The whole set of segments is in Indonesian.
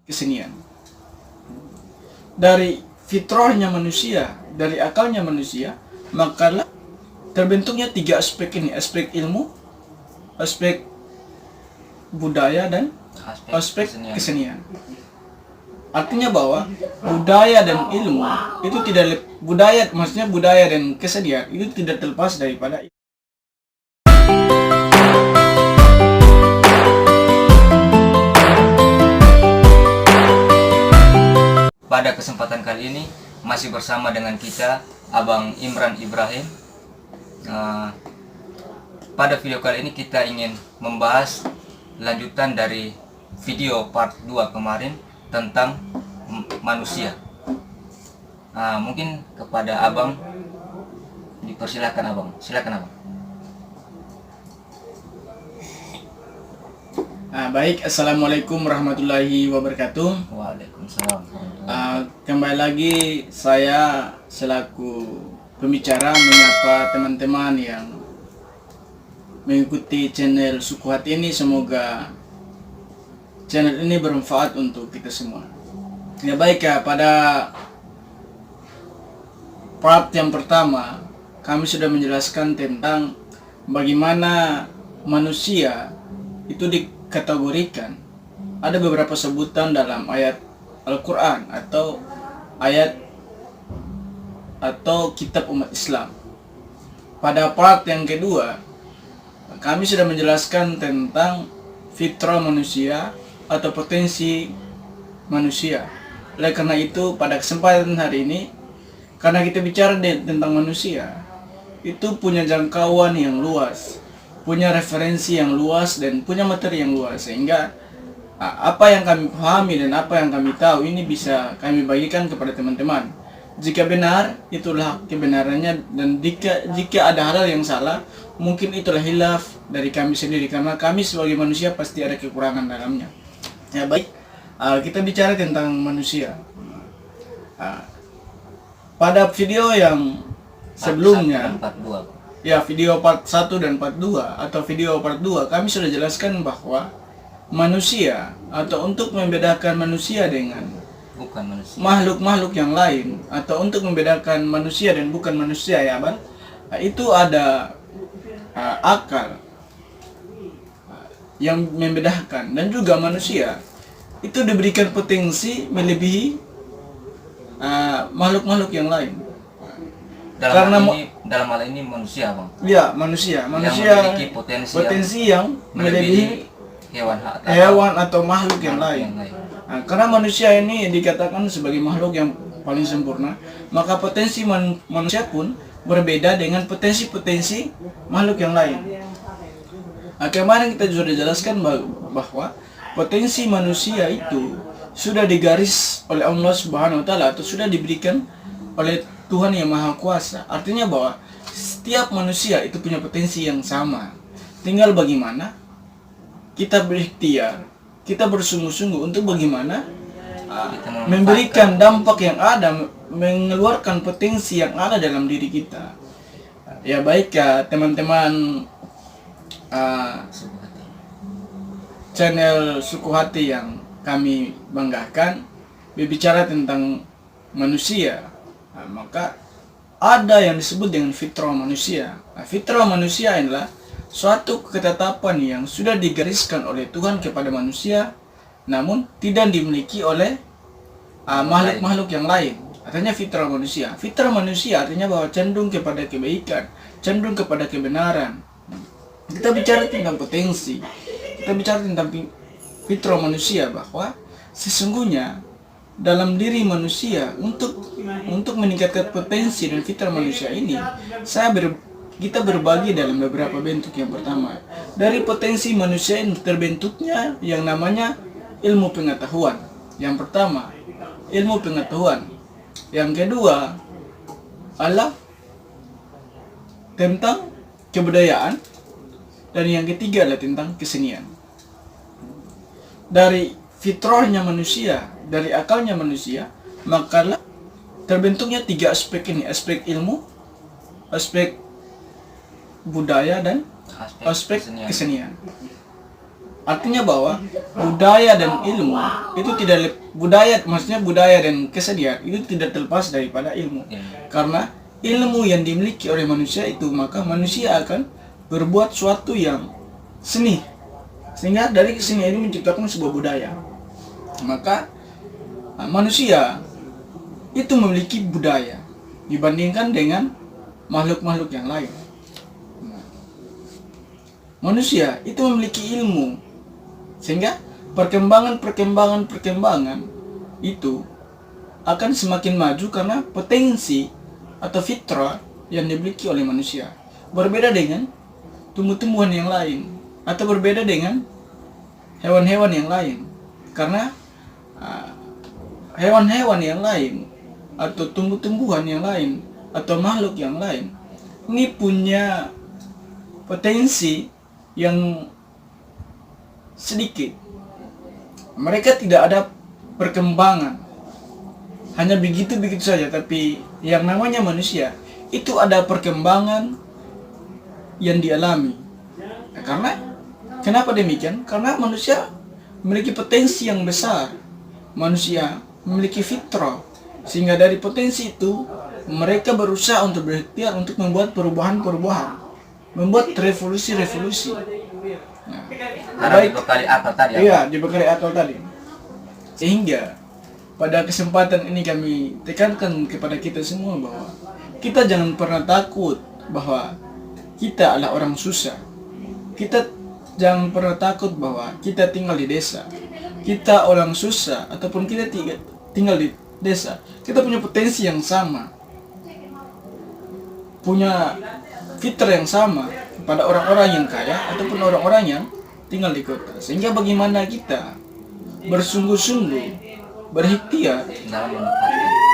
kesenian. Dari fitrahnya manusia, dari akalnya manusia, maka terbentuknya tiga aspek ini: aspek ilmu, aspek budaya, dan aspek kesenian. Artinya bahwa budaya dan ilmu itu tidak maksudnya budaya dan kesenian itu tidak terlepas daripada. Pada kesempatan kali ini masih bersama dengan kita Abang Imran Ibrahim. Pada video kali ini kita ingin membahas lanjutan dari video part 2 kemarin tentang manusia. Mungkin kepada Abang dipersilakan Abang. Silakan Abang. Baik, Assalamualaikum warahmatullahi wabarakatuh. Waalaikumsalam. Kembali lagi saya selaku pembicara menyapa teman-teman yang mengikuti channel Suku Hati ini. Semoga channel ini bermanfaat untuk kita semua. Ya baik ya, pada part yang pertama kami sudah menjelaskan tentang bagaimana manusia itu dikategorikan. Ada beberapa sebutan dalam ayat Al-Quran atau ayat atau kitab umat Islam. Pada part yang kedua kami sudah menjelaskan tentang fitrah manusia atau potensi manusia. Oleh karena itu pada kesempatan hari ini, karena kita bicara tentang manusia, itu punya jangkauan yang luas, punya referensi yang luas, dan punya materi yang luas, sehingga apa yang kami pahami dan apa yang kami tahu ini bisa kami bagikan kepada teman-teman. Jika benar, itulah kebenarannya, dan jika ada hal yang salah, mungkin itulah hilaf dari kami sendiri, karena kami sebagai manusia pasti ada kekurangan dalamnya. Ya baik, kita bicara tentang manusia. Pada video yang sebelumnya, ya video part 1 dan part 2 atau video part 2, kami sudah jelaskan bahwa manusia, atau untuk membedakan manusia dengan makhluk-makhluk yang lain, atau untuk membedakan manusia dan bukan manusia, ya Bang, itu ada akal yang membedakan, dan juga manusia itu diberikan potensi melebihi makhluk-makhluk yang lain. Dalam hal ini manusia, Bang. Ya, manusia memiliki potensi yang melebihi hewan atau makhluk yang lain. Karena manusia ini dikatakan sebagai makhluk yang paling sempurna, maka potensi manusia pun berbeda dengan potensi-potensi makhluk yang lain. Kemarin kita sudah jelaskan bahwa potensi manusia itu sudah digaris oleh Allah Subhanahu wa Ta'ala, atau sudah diberikan oleh Tuhan yang Maha Kuasa. Artinya bahwa setiap manusia itu punya potensi yang sama. Tinggal bagaimana kita berikhtiar, kita bersungguh-sungguh untuk bagaimana memberikan dampak yang ada, mengeluarkan potensi yang ada dalam diri kita. Ya baik ya teman-teman channel Suku Hati yang kami banggakan, berbicara tentang manusia, maka ada yang disebut dengan fitrah manusia. Fitrah manusia adalah suatu ketetapan yang sudah digariskan oleh Tuhan kepada manusia, namun tidak dimiliki oleh makhluk-makhluk yang lain. Artinya fitrah manusia. Fitrah manusia artinya bahwa cenderung kepada kebaikan, cenderung kepada kebenaran. Kita bicara tentang potensi, kita bicara tentang fitrah manusia, bahwa sesungguhnya dalam diri manusia untuk meningkatkan potensi dan fitrah manusia ini, kita berbagi dalam beberapa bentuk. Yang pertama, dari potensi manusia yang terbentuknya yang namanya ilmu pengetahuan. Yang pertama, ilmu pengetahuan. Yang kedua adalah tentang kebudayaan, dan yang ketiga adalah tentang kesenian. Dari fitrahnya manusia, dari akalnya manusia, maka terbentuknya tiga aspek ini: aspek ilmu, aspek budaya, dan aspek kesenian. Artinya bahwa budaya dan ilmu itu maksudnya budaya dan kesediaan itu tidak terlepas daripada ilmu. Karena ilmu yang dimiliki oleh manusia itu, maka manusia akan berbuat suatu yang seni, sehingga dari kesenian ini menciptakan sebuah budaya. Maka manusia itu memiliki budaya dibandingkan dengan makhluk-makhluk yang lain. Manusia itu memiliki ilmu, sehingga perkembangan itu akan semakin maju karena potensi atau fitrah yang dimiliki oleh manusia berbeda dengan tumbuh-tumbuhan yang lain atau berbeda dengan hewan-hewan yang lain. Karena hewan-hewan yang lain atau tumbuh-tumbuhan yang lain atau makhluk yang lain ini punya potensi yang sedikit. Mereka tidak ada perkembangan, hanya begitu-begitu saja. Tapi yang namanya manusia itu ada perkembangan yang dialami. Karena kenapa demikian? Karena manusia memiliki potensi yang besar. Manusia memiliki fitrah, sehingga dari potensi itu mereka berusaha untuk berikhtiar untuk membuat perubahan-perubahan, membuat revolusi-revolusi. Dibekali akal tadi. Iya, dibekali akal tadi. Sehingga pada kesempatan ini kami tekankan kepada kita semua bahwa kita jangan pernah takut bahwa kita adalah orang susah. Kita jangan pernah takut bahwa kita tinggal di desa. Kita orang susah ataupun kita tinggal di desa, kita punya potensi yang sama, punya fitrah yang sama pada orang-orang yang kaya ataupun orang-orang yang tinggal di kota. Sehingga bagaimana kita bersungguh-sungguh berikhtiar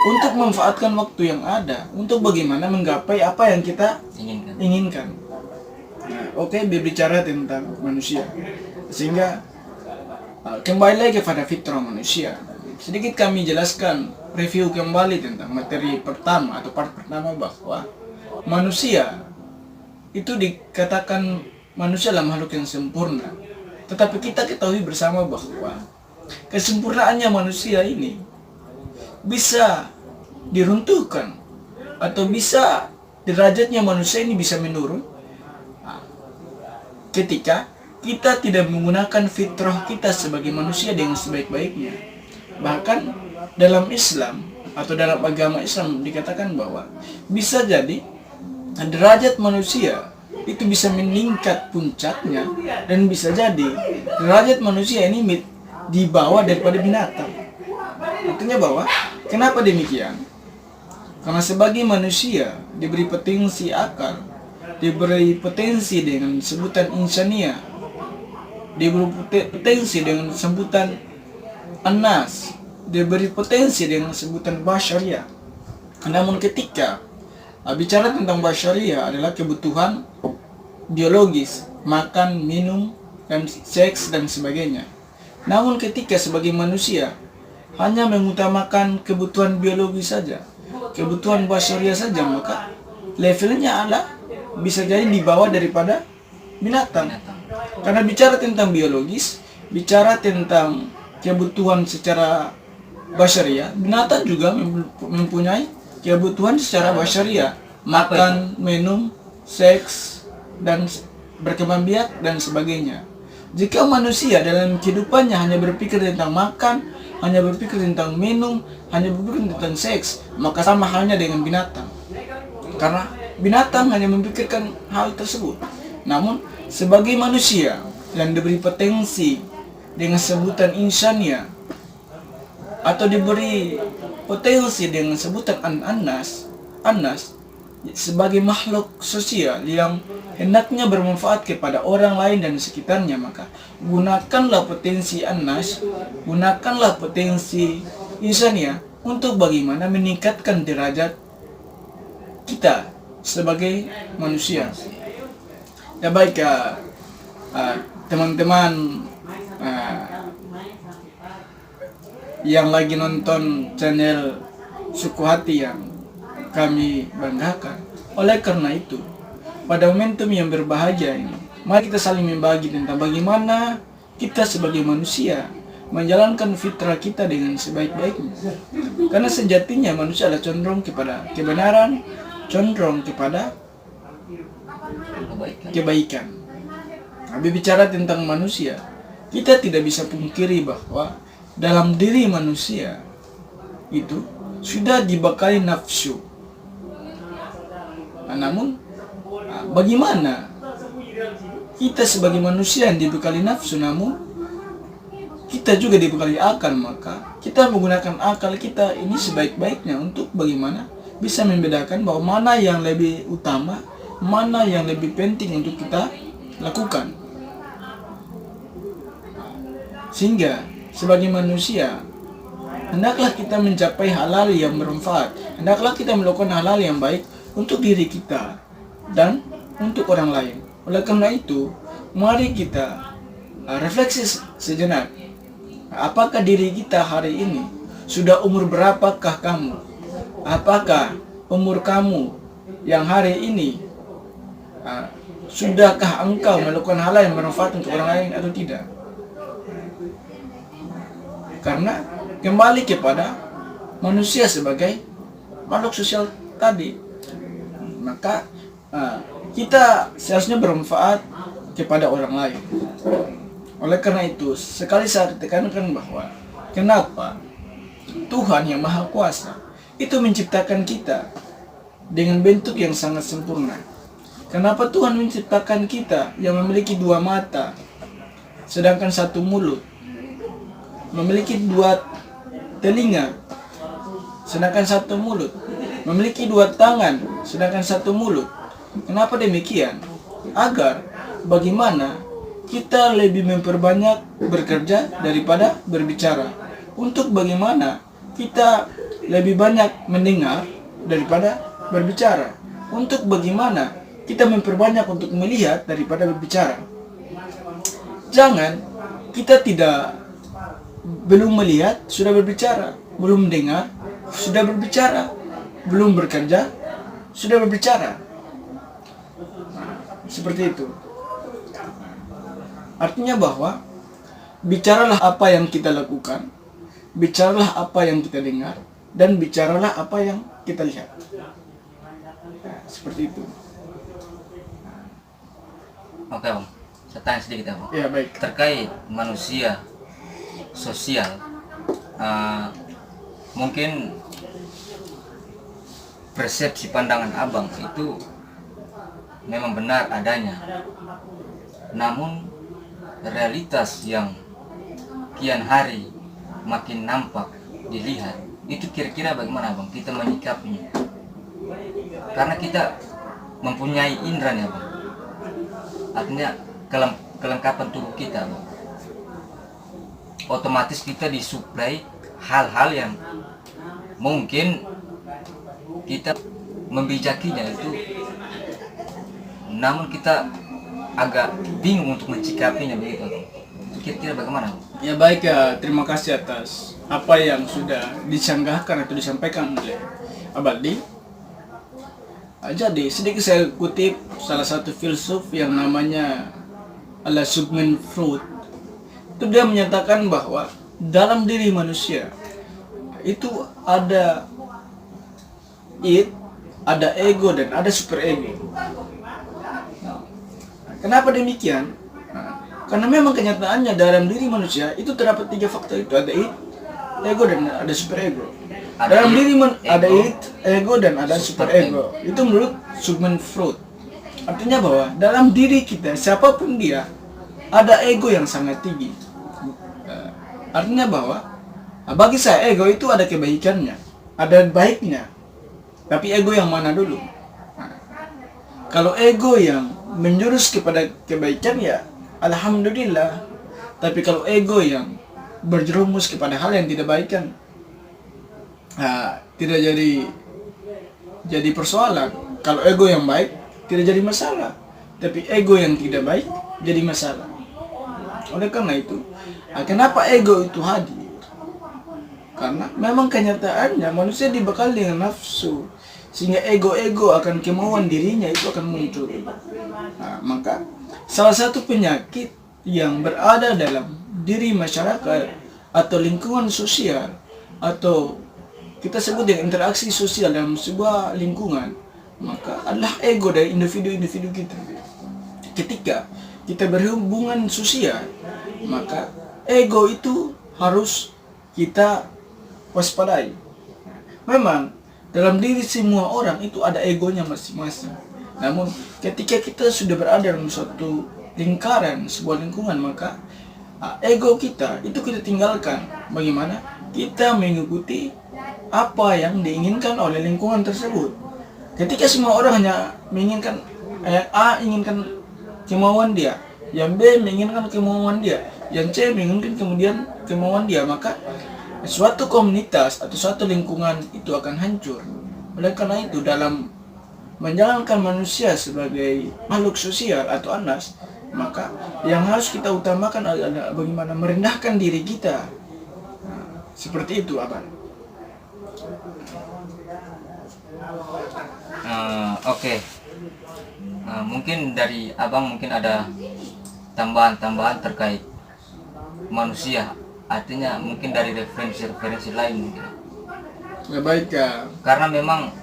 untuk memanfaatkan waktu yang ada, untuk bagaimana menggapai apa yang kita inginkan. Oke, berbicara tentang manusia, sehingga kembali lagi kepada fitrah manusia. Sedikit kami jelaskan, review kembali tentang materi pertama atau part pertama, bahwa manusia itu dikatakan manusia adalah makhluk yang sempurna. Tetapi kita ketahui bersama bahwa kesempurnaannya manusia ini bisa diruntuhkan atau bisa derajatnya manusia ini bisa menurun ketika kita tidak menggunakan fitrah kita sebagai manusia dengan sebaik-baiknya. Bahkan dalam Islam atau dalam agama Islam dikatakan bahwa bisa jadi derajat manusia itu bisa meningkat puncaknya, dan bisa jadi derajat manusia ini di bawah daripada binatang. Artinya bahwa kenapa demikian? Karena sebagai manusia diberi potensi akal, diberi potensi dengan sebutan insania, diberi potensi dengan sebutan anas, diberi potensi dengan sebutan basyariah. Namun ketika bicara tentang basyariah adalah kebutuhan biologis, makan, minum, dan seks dan sebagainya. Namun ketika sebagai manusia hanya mengutamakan kebutuhan biologis saja, kebutuhan basyariah saja, maka levelnya adalah bisa jadi di bawah daripada binatang. Karena bicara tentang biologis, bicara tentang kebutuhan secara basyariah, binatang juga mempunyai kebutuhan secara basyariah, makan, minum, seks, dan berkembang biak dan sebagainya. Jika manusia dalam kehidupannya hanya berpikir tentang makan, hanya berpikir tentang minum, hanya berpikir tentang seks, maka sama halnya dengan binatang. Karena binatang hanya memikirkan hal tersebut. Namun sebagai manusia yang diberi potensi dengan sebutan insania atau diberi potensi dengan sebutan anas, sebagai makhluk sosial yang hendaknya bermanfaat kepada orang lain dan sekitarnya, maka gunakanlah potensi anas, gunakanlah potensi insania untuk bagaimana meningkatkan derajat kita sebagai manusia. Ya baik, teman-teman yang lagi nonton channel Suku Hati yang kami banggakan. Oleh karena itu, pada momentum yang berbahagia ini, mari kita saling membagi tentang bagaimana kita sebagai manusia menjalankan fitrah kita dengan sebaik-baiknya. Karena sejatinya manusia adalah condong kepada kebenaran, condong kepada kebaikan. Nah, bicara tentang manusia, kita tidak bisa pungkiri bahwa dalam diri manusia itu sudah dibekali nafsu. Nah, namun bagaimana kita sebagai manusia yang dibekali nafsu, namun kita juga dibekali akal, maka kita menggunakan akal kita ini sebaik-baiknya untuk bagaimana bisa membedakan bahwa mana yang lebih utama, mana yang lebih penting untuk kita lakukan. Sehingga sebagai manusia, hendaklah kita mencapai halal yang bermanfaat, hendaklah kita melakukan halal yang baik untuk diri kita dan untuk orang lain. Oleh karena itu, mari kita refleksi sejenak. Apakah diri kita hari ini sudah umur berapakah kamu? Apakah umur kamu yang hari ini sudahkah engkau melakukan hal yang bermanfaat untuk orang lain atau tidak? Karena kembali kepada manusia sebagai makhluk sosial tadi, maka kita seharusnya bermanfaat kepada orang lain. Oleh karena itu, sekali saya tekankan bahwa kenapa Tuhan yang Maha Kuasa itu menciptakan kita dengan bentuk yang sangat sempurna. Kenapa Tuhan menciptakan kita yang memiliki 2 mata, sedangkan 1 mulut, memiliki 2 telinga, sedangkan 1 mulut, memiliki 2 tangan, sedangkan 1 mulut. Kenapa demikian? Agar bagaimana kita lebih memperbanyak bekerja daripada berbicara. Untuk bagaimana kita lebih banyak mendengar daripada berbicara. Untuk bagaimana kita memperbanyak untuk melihat daripada berbicara. Jangan kita belum melihat sudah berbicara, belum dengar sudah berbicara, belum bekerja sudah berbicara. Seperti itu. Artinya bahwa bicaralah apa yang kita lakukan, bicaralah apa yang kita dengar, dan bicaralah apa yang kita lihat. Nah, seperti itu. Oke, Om. Saya tanya sedikit, Om. Ya, baik. Terkait manusia sosial, mungkin persepsi pandangan Abang itu memang benar adanya. Namun realitas yang kian hari makin nampak dilihat, itu kira-kira bagaimana Bang kita menyikapinya? Karena kita mempunyai indera ya Bang, artinya kelengkapan tubuh kita Bang. Otomatis kita disuplai hal-hal yang mungkin kita membijakinya itu, namun kita agak bingung untuk mencikapinya begitu. Kira-kira bagaimana? Ya baik ya, terima kasih atas apa yang sudah disanggahkan atau disampaikan oleh Abadi. Jadi sedikit saya kutip salah satu filsuf yang namanya Sigmund Freud. Itu dia menyatakan bahwa dalam diri manusia itu ada id, ada ego dan ada superego. Kenapa demikian? Karena memang kenyataannya dalam diri manusia itu terdapat 3 faktor itu, ada id, ego dan ada superego. Dalam diri ada id, ego dan ada superego. Itu menurut Sigmund Freud. Artinya bahwa dalam diri kita siapapun dia ada ego yang sangat tinggi. Artinya bahwa bagi saya ego itu ada kebaikannya, ada baiknya. Tapi ego yang mana dulu? Kalau ego yang menjurus kepada kebaikan ya alhamdulillah. Tapi kalau ego yang berjerumus kepada hal yang tidak baikan, tidak jadi persoalan. Kalau ego yang baik tidak jadi masalah, tapi ego yang tidak baik jadi masalah. Oleh karena itu, kenapa ego itu hadir? Karena memang kenyataannya manusia dibekali dengan nafsu, sehingga ego-ego akan kemauan dirinya itu akan muncul. Maka salah satu penyakit yang berada dalam diri masyarakat atau lingkungan sosial, atau kita sebut dengan interaksi sosial dalam sebuah lingkungan, maka adalah ego dari individu-individu kita. Ketika kita berhubungan sosial, maka ego itu harus kita waspadai. Memang dalam diri semua orang itu ada egonya masing-masing. Namun ketika kita sudah berada dalam suatu lingkaran, sebuah lingkungan, maka ego kita itu kita tinggalkan. Bagaimana kita mengikuti apa yang diinginkan oleh lingkungan tersebut. Ketika semua orang hanya menginginkan, yang A inginkan kemauan dia, yang B menginginkan kemauan dia, yang C menginginkan kemudian kemauan dia, maka suatu komunitas atau suatu lingkungan itu akan hancur. Oleh karena itu, dalam menjalankan manusia sebagai makhluk sosial atau anas, maka yang harus kita utamakan adalah bagaimana merendahkan diri kita. Seperti itu, Abang. Oke. Mungkin dari abang mungkin ada tambahan-tambahan terkait manusia, artinya mungkin dari referensi-referensi lain mungkin. Ya baik ya. Karena memang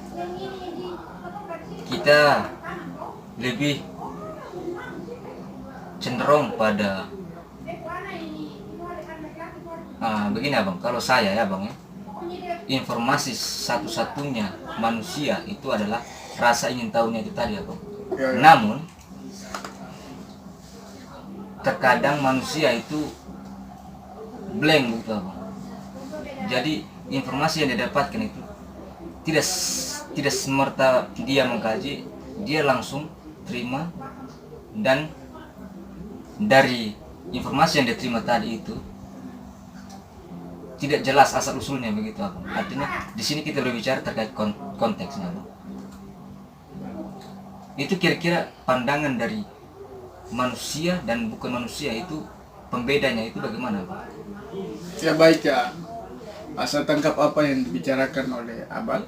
kita lebih cenderung pada begini abang, kalau saya ya bang ya, informasi satu-satunya manusia itu adalah rasa ingin tahunya itu tadi abang. Ya. Namun terkadang manusia itu blank gitu abang. Jadi informasi yang didapatkan itu tidak semerta dia mengkaji, dia langsung terima, dan dari informasi yang diterima tadi itu tidak jelas asal usulnya begitu abang. Artinya di sini kita berbicara terkait konteksnya abang. Itu kira-kira pandangan dari manusia dan bukan manusia itu, pembedanya itu bagaimana abang? Ya baik ya. Saya tangkap apa yang dibicarakan oleh Abang.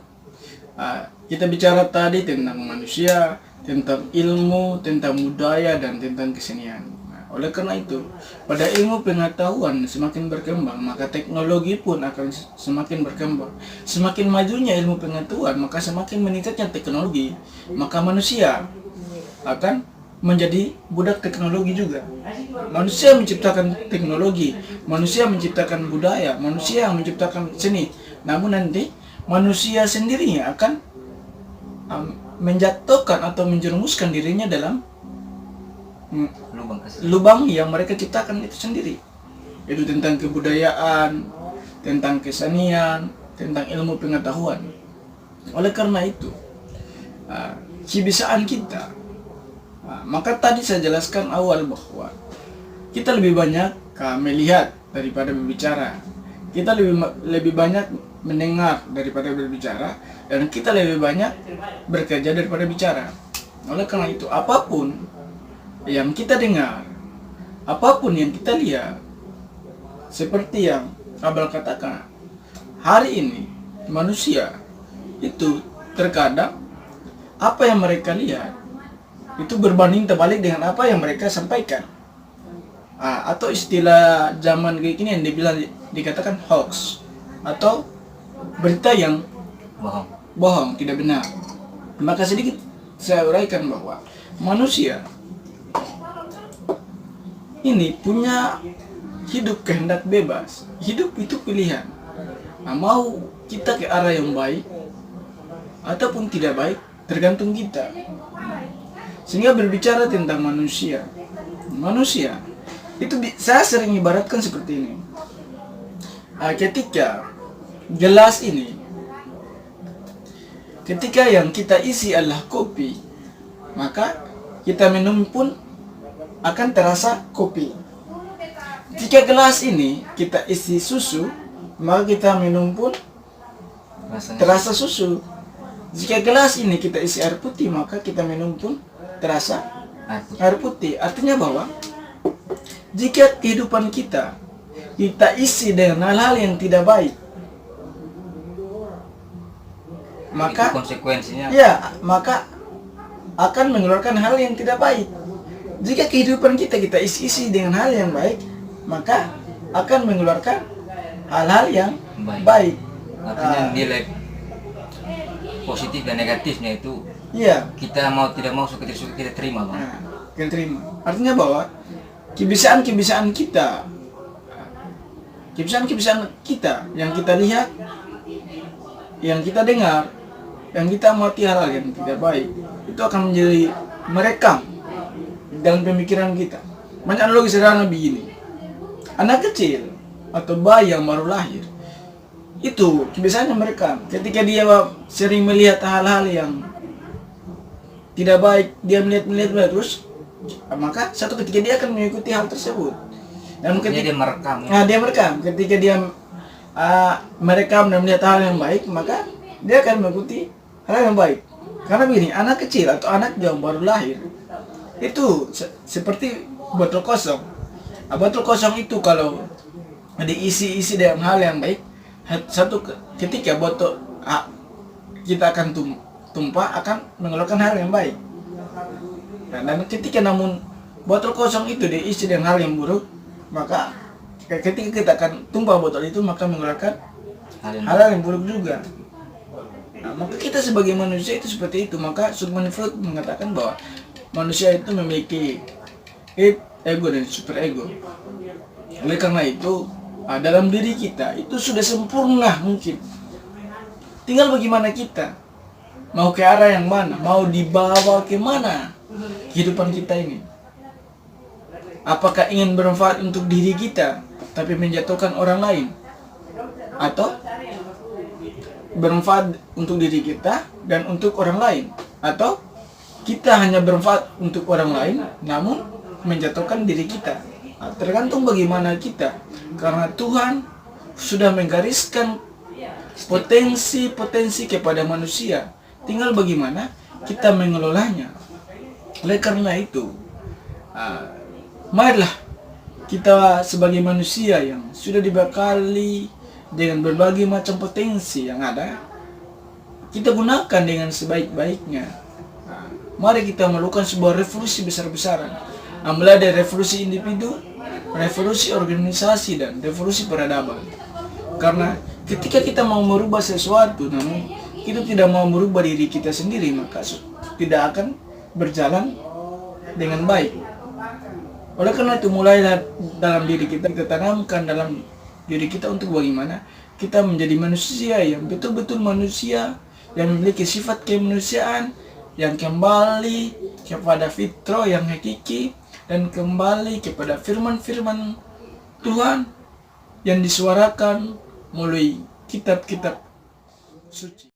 Kita bicara tadi tentang manusia, tentang ilmu, tentang budaya, dan tentang kesenian. Oleh karena itu, pada ilmu pengetahuan semakin berkembang, maka teknologi pun akan semakin berkembang. Semakin majunya ilmu pengetahuan, maka semakin meningkatnya teknologi, maka manusia akan menjadi budak teknologi juga. Manusia menciptakan teknologi, manusia menciptakan budaya, manusia menciptakan seni. Namun nanti manusia sendirinya akan menjatuhkan atau menjerumuskan dirinya dalam lubang yang mereka ciptakan itu sendiri. Itu tentang kebudayaan, tentang kesenian, tentang ilmu pengetahuan. Oleh karena itu, kebisaan kita, maka tadi saya jelaskan awal bahwa kita lebih banyak melihat daripada berbicara. Kita lebih banyak mendengar daripada berbicara, dan kita lebih banyak bekerja daripada bicara. Oleh karena itu, apapun yang kita dengar, apapun yang kita lihat, seperti yang Abang katakan, hari ini manusia itu terkadang apa yang mereka lihat itu berbanding terbalik dengan apa yang mereka sampaikan. Atau istilah zaman kayak gini yang dikatakan hoax, atau berita yang bohong, tidak benar. Maka sedikit saya uraikan bahwa manusia ini punya hidup kehendak bebas. Hidup itu pilihan. Mau kita ke arah yang baik ataupun tidak baik tergantung kita. Sehingga berbicara tentang manusia itu saya sering ibaratkan seperti ini. Ketika gelas ini, ketika yang kita isi adalah kopi, maka kita minum pun akan terasa kopi. Jika gelas ini kita isi susu, maka kita minum pun terasa susu. Jika gelas ini kita isi air putih, maka kita minum pun terasa air putih. Artinya bahwa jika kehidupan kita isi dengan hal-hal yang tidak baik, maka itu konsekuensinya ya, maka akan mengeluarkan hal yang tidak baik. Jika kehidupan kita isi-isi dengan hal yang baik, maka akan mengeluarkan hal-hal yang baik. Artinya nilai positif dan negatifnya itu Iya. kita mau tidak mau suka kita terima, Bang. Nah, kita terima. Artinya bahwa kebiasaan-kebiasaan kita yang kita lihat, yang kita dengar, yang kita amati hal yang tidak baik, itu akan menjadi merekam dalam pemikiran kita. Banyak analogi sederhana begini. Anak kecil atau bayi yang baru lahir, itu kebiasaannya merekam. Ketika dia sering melihat hal-hal yang tidak baik, dia melihat terus, maka satu ketika dia akan mengikuti hal tersebut. Dan ketika dia merekam. Nah, dia merekam. Ketika dia merekam dan melihat hal yang baik, maka dia akan mengikuti hal yang baik. Karena begini, anak kecil atau anak yang baru lahir itu seperti botol kosong. Botol kosong itu kalau diisi dengan hal yang baik, satu ketika botol kita akan tumpah akan mengeluarkan hal yang baik. Nah, dan ketika namun botol kosong itu diisi dengan hal yang buruk, maka ketika kita akan tumpah botol itu maka mengeluarkan hal yang buruk juga. Nah, maka kita sebagai manusia itu seperti itu. Maka Sigmund Freud mengatakan bahwa manusia itu memiliki ego dan superego. Oleh karena itu, dalam diri kita itu sudah sempurna mungkin. Tinggal bagaimana kita mau ke arah yang mana, mau dibawa ke mana kehidupan kita ini. Apakah ingin bermanfaat untuk diri kita tapi menjatuhkan orang lain, atau bermanfaat untuk diri kita dan untuk orang lain, atau kita hanya bermanfaat untuk orang lain namun menjatuhkan diri kita. Nah, tergantung bagaimana kita, karena Tuhan sudah menggariskan potensi kepada manusia, tinggal bagaimana kita mengelolanya. Oleh karena itu, marilah kita sebagai manusia yang sudah dibekali dengan berbagai macam potensi yang ada, kita gunakan dengan sebaik-baiknya. Mari kita melakukan sebuah revolusi besar-besaran. Mulai dari revolusi individu, revolusi organisasi, dan revolusi peradaban. Karena ketika kita mau merubah sesuatu, namun kita tidak mau merubah diri kita sendiri, maka tidak akan berjalan dengan baik. Oleh karena itu, mulailah dalam diri kita tanamkan dalam diri kita untuk bagaimana kita menjadi manusia yang betul-betul manusia, yang memiliki sifat kemanusiaan, yang kembali kepada fitrah yang hakiki, dan kembali kepada firman-firman Tuhan yang disuarakan melalui kitab-kitab suci.